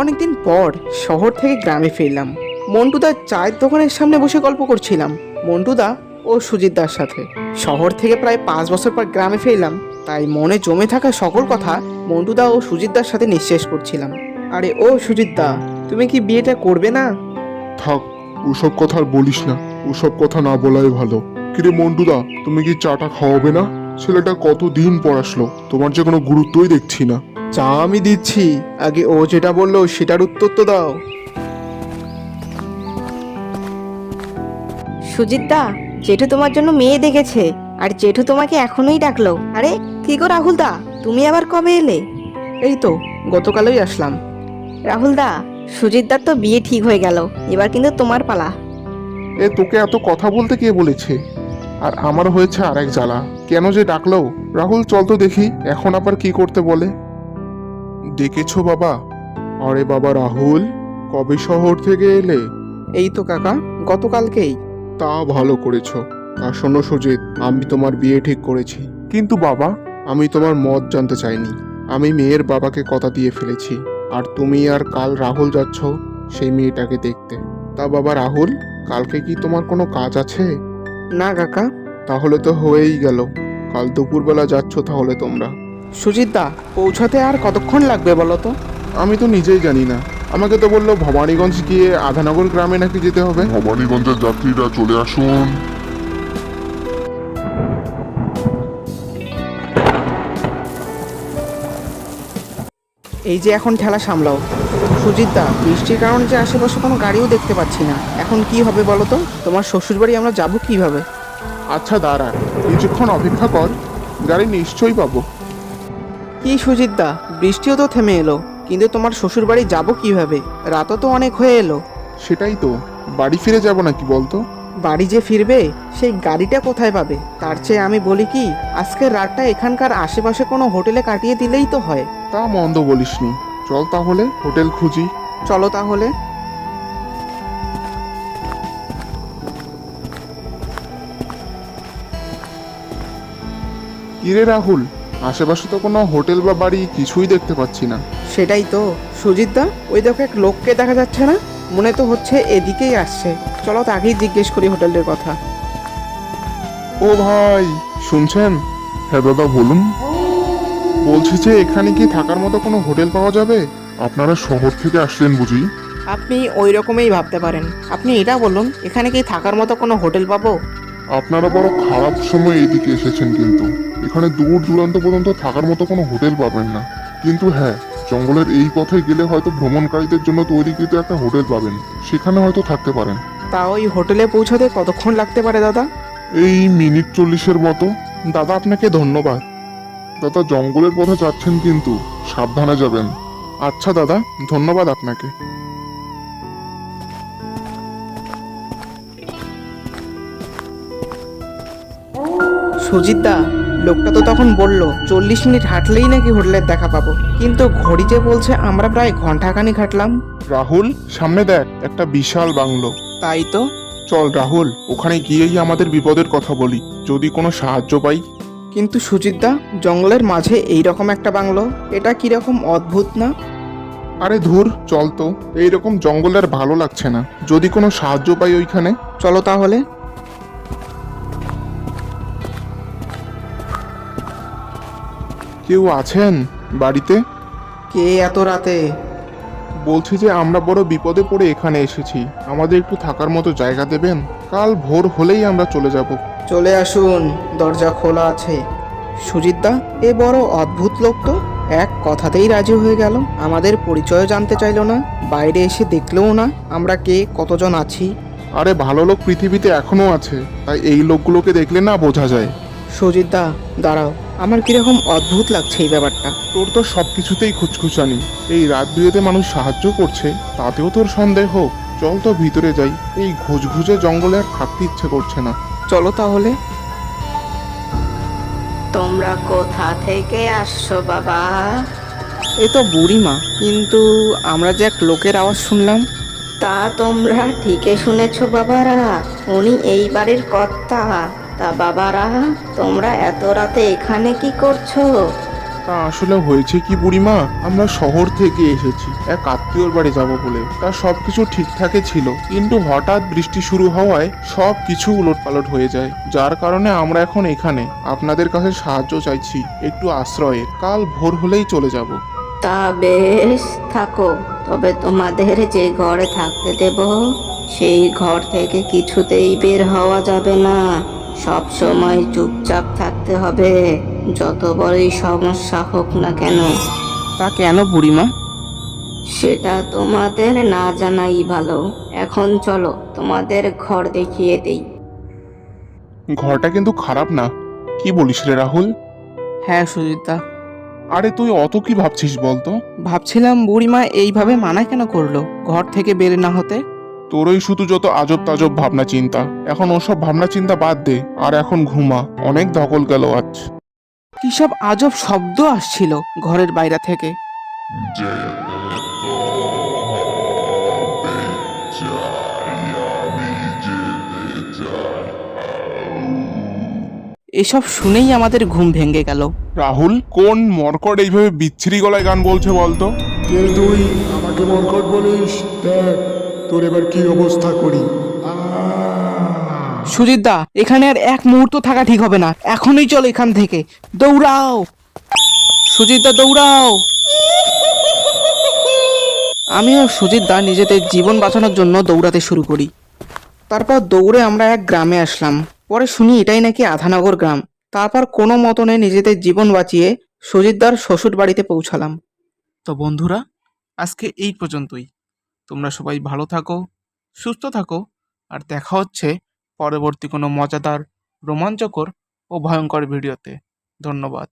অনেকদিন পর শহর থেকে গ্রামে ফিরলাম। মন্টুদার চায়ের দোকানের সামনে বসে গল্প করছিলাম মন্টুদা ও সুজিতদার সাথে। শহর থেকে প্রায় 5 বছর পর গ্রামে ফিরলাম, তাই মনে জমে থাকা সকল কথা মন্টুদা ও সুজিতদার সাথে নিঃশেষ করছিলাম। আরে ও সুজিতদা, তুমি কি বিয়েটা করবে না? থাক, ওসব কথা আর বলিস না। ওসব কথা না বলাই ভালো। কিরে মন্টুদা, তুমি কি চাটা খাওয়াবে না? ছেলেটা কতদিন পর আসলো, তোমার যে কোনো গুরুত্বই দেখছি না। চা আমি দিচ্ছি, আগে ও যেটা বললো সেটার উত্তর তো দাও। সুজিতদা, জেঠু তোমার জন্য মেয়ে দেখেছে, আর জেঠু তোমাকে এখনোই ডাকলো। আরে কি গো রাহুলদা, তুমি আবার কবে এলে? এই তো গতকালই আসলাম। রাহুলদা, সুজিতদার তো বিয়ে ঠিক হয়ে গেল, এবার কিন্তু তোমার পালা। এ তোকে এত কথা বলতে কে বলেছে? আর আমার হয়েছে আরেক জ্বালা, কেন যে ডাকলো। রাহুল, চল তো দেখি এখন আবার কি করতে বলে। ডেকেছো বাবা? আরে বাবা রাহুল, কবে শহর থেকে এলে? এই তো কাকা, গতকালকেই। তা ভালো করেছো। তা শোনো সুজিত, আমি তোমার বিয়ে ঠিক করেছি। কিন্তু বাবা, আমি তোমার মত জানতে চাইনি। আমি মেয়ের বাবাকে কথা দিয়ে ফেলেছি, আর তুমি আর কাল রাহুল যাচ্ছ সেই মেয়েটাকে দেখতে। তা বাবা রাহুল, কালকে কি তোমার কোনো কাজ আছে? না কাকা। তাহলে তো হয়েই গেল। কাল দুপুরবেলা যাচ্ছ তাহলে তোমরা। সুজিতদা, পৌঁছাতে আর কতক্ষণ লাগবে বলো তো? আমি তো নিজেই জানি না। আমাকে তো বললো ভবানীগঞ্জ গিয়ে আধানগর গ্রামে নাকি যেতে হবে। ভবানীগঞ্জের যাত্রীরা চলে আসুন। এই যে এখন ঠেলা সামলাও। সুজিতদা, বৃষ্টির কারণে যে আশেপাশে কোনো গাড়িও দেখতে পাচ্ছি না, এখন কি হবে বলো তো? তোমার শ্বশুরবাড়ি আমরা যাব কিভাবে? আচ্ছা দাঁড়া, কিছুক্ষণ অপেক্ষা কর, গাড়ি নিশ্চয়ই পাবো। কি সুজিতদা, বৃষ্টিও তো থেমে এলো, কিন্তু তোমার শ্বশুরবাড়ি যাব কিভাবে? রাতও তো অনেক হয়ে এলো। সেটাই তো, বাড়ি ফিরে যাব নাকি বলতো? বাড়ি যে ফিরবে, সেই গাড়িটা কোথায় পাবে? তার চেয়ে আমি বলি কি, আজকের রাতটা এখানকার আশেপাশে কোনো হোটেলে কাটিয়ে দিলেই তো হয়। তা মন্দ বলিসনি, চল তাহলে হোটেল খুঁজি। চলো তাহলে। কিরে রাহুল, আশেপাশে তো কোনো হোটেল বা বাড়ি কিছুই দেখতে পাচ্ছি না। সেটাই তো সুজিতদা, ওই দেখো এক লোককে দেখা যাচ্ছে না? মনে তো হচ্ছে এদিকেই আসছে। চলো তাকেই জিজ্ঞেস করি হোটেলের কথা। ও ভাই, শুনছেন? হ্যাঁ দাদা, বলুন। বলছি যে এখানে কি থাকার মতো কোনো হোটেল পাওয়া যাবে? আপনারা শহর থেকে আসলেন বুঝি? আপনি ওই রকমই ভাবতে পারেন। আপনি এটা বলুন, এখানে কি থাকার মতো কোনো হোটেল পাবো? আপনারা বড় খারাপ সময় এইদিকে এসেছেন, কিন্তু এখানে দূর দূরান্ত পর্যন্ত থাকার মতো কোনো হোটেল পাবেন না। কিন্তু হ্যাঁ, জঙ্গলের এই পথে গেলে হয়তো ভ্রমণকারীদের জন্য তৈরিকৃত একটা হোটেল পাবেন, সেখানে হয়তো থাকতে পারেন। তা ওই হোটেলে পৌঁছাতে কতক্ষণ লাগতে পারে দাদা? এই মিনিট 40-এর মতো। দাদা আপনাকে ধন্যবাদ। দাদা, জঙ্গলের পথে যাচ্ছেন কিন্তু সাবধানে যাবেন। আচ্ছা দাদা, ধন্যবাদ আপনাকে। সুজিতদা, লোকটা তো তখন বলল 40 মিনিট হাঁটলেই নাকি হোটেলের দেখা পাবো, কিন্তু ঘড়িতে বলছে আমরা প্রায় ঘন্টাখানিক হাঁটলাম। রাহুল, সামনে দেখ, একটা বিশাল বাংলো। তাই তো। চল রাহুল, ওখানে গিয়েই আমাদের বিপদের কথা বলি, যদি কোনো সাহায্য পাই। কিন্তু সুজিতদা, জঙ্গলের মাঝে এই রকম একটা বাংলো, এটা কিরকম অদ্ভুত না? আরে ধুর, চল তো, এইরকম জঙ্গলে আর ভালো লাগছে না, যদি কোনো সাহায্য পাই ওইখানে। চলো তাহলে। কেউ আছেন বাড়িতে? কে এত রাতে? বলছি যে আমরা বড় বিপদে পড়ে এখানে এসেছি, আমাদের একটু থাকার মতো জায়গা দেবেন? কাল ভোর হলেই আমরা চলে যাব। চলে আসুন, দরজা খোলা আছে। সুজিতদা, এ বড় অদ্ভুত লোক তো, এক কথাতেই রাজি হয়ে গেল। আমাদের পরিচয় জানতে চাইলো না, বাইরে এসে দেখলেও না আমরা কে কতজন আছি। আরে ভালো লোক পৃথিবীতে এখনো আছে, তাই এই লোকগুলোকে দেখলে না বোঝা যায়। সুজিতদা, দাঁড়াও, আমার কিরকম অদ্ভুত লাগছে এই ব্যাপারটা। তোর তো সব কিছুতেই খুচখুচানি, এই রাত বিরেতে মানুষ সাহায্য করছে তাতেও তোর সন্দেহ। চল তো ভিতরে যাই, এই ঘুজঘুজে জঙ্গলে আর থাকতে ইচ্ছে করছে না। চলো তাহলে। তোমরা কোথা থেকে আসছো বাবা? এ তো বুড়িমা, কিন্তু আমরা যে এক লোকের আওয়াজ শুনলাম। তা তোমরা ঠিকই শুনেছো বাবারা, উনি এই বাড়ির কর্তা। তা বাবারা, তোমরা এত রাতে এখানে কি করছো? তা আসলে হয়েছে কি বুড়িমা, আমরা শহর থেকে এসেছি এক আত্মীয়র বাড়ি যাব বলে। তা সবকিছু ঠিকঠাকই ছিল, কিন্তু হঠাৎ বৃষ্টি শুরু হওয়ায় সব কিছু উলটপালট হয়ে যায়, যার কারণে আমরা এখন এখানে আপনাদের কাছে সাহায্য চাইছি, একটু আশ্রয়ের। কাল ভোর হলেই চলে যাব। তা বেশ, থাকো। তবে তোমাদের যে ঘরে থাকতে দেব সেই ঘর থেকে কিছুতেই বের হওয়া যাবে না। সব সময় চুপচাপ থাকতে হবে, যত বড়ই সমস্যা হোক না কেন। তা কেন বুড়িমা? সেটা তোমাদের না জানাই ভালো। এখন চলো, তোমাদের ঘর দেখিয়ে দেই। ঘরটা কিন্তু খারাপ না, কি বলিস রে রাহুল? হ্যাঁ সুজিতদা, আরে তুই অত কি ভাবছিস বলতো? ভাবছিলাম বুড়িমা এইভাবে মানা কেন করলো ঘর থেকে বের না হতে। তোরই শুধু যত আজব তাজব ভাবনা চিন্তা। এখন ওসব ভাবনা চিন্তা বাদ দে, আর এখন ঘুমা, অনেক ধকল গেল আজ। কি সব আজব শব্দ আসছিল ঘরের বাইরে থেকে। এসব শুনেই আমাদের ঘুম ভেঙে গেল। রাহুল, কোন মরকট এইভাবে বিচ্ছিরি গলায় গান বলছে বলতো? কে তুই আমাকে মরকট বলিস? দেখ তোর এবার কি অবস্থা করি। সুজিতদা, এখানে আর এক মুহূর্ত থাকা ঠিক হবে না, এখনই চলো এখান থেকে। দৌড়াও সুজিতদা, দৌড়াও। আমিও সুজিতদা নিজেদের জীবন বাঁচানোর জন্য দৌড়াতে শুরু করি। তারপর দৌড়ে আমরা এক গ্রামে আসলাম। পরে শুনি এটাই নাকি আধানগর গ্রাম। তারপর কোনো মতনে নিজেদের জীবন বাঁচিয়ে সুজিতদার শ্বশুর বাড়িতে পৌঁছালাম। তো বন্ধুরা, আজকে এই পর্যন্তই। তোমরা সবাই ভালো থাকো, সুস্থ থাকো, আর দেখা হচ্ছে পরবর্তী কোনো মজাদার, রোমাঞ্চকর ও ভয়ঙ্কর ভিডিওতে। ধন্যবাদ।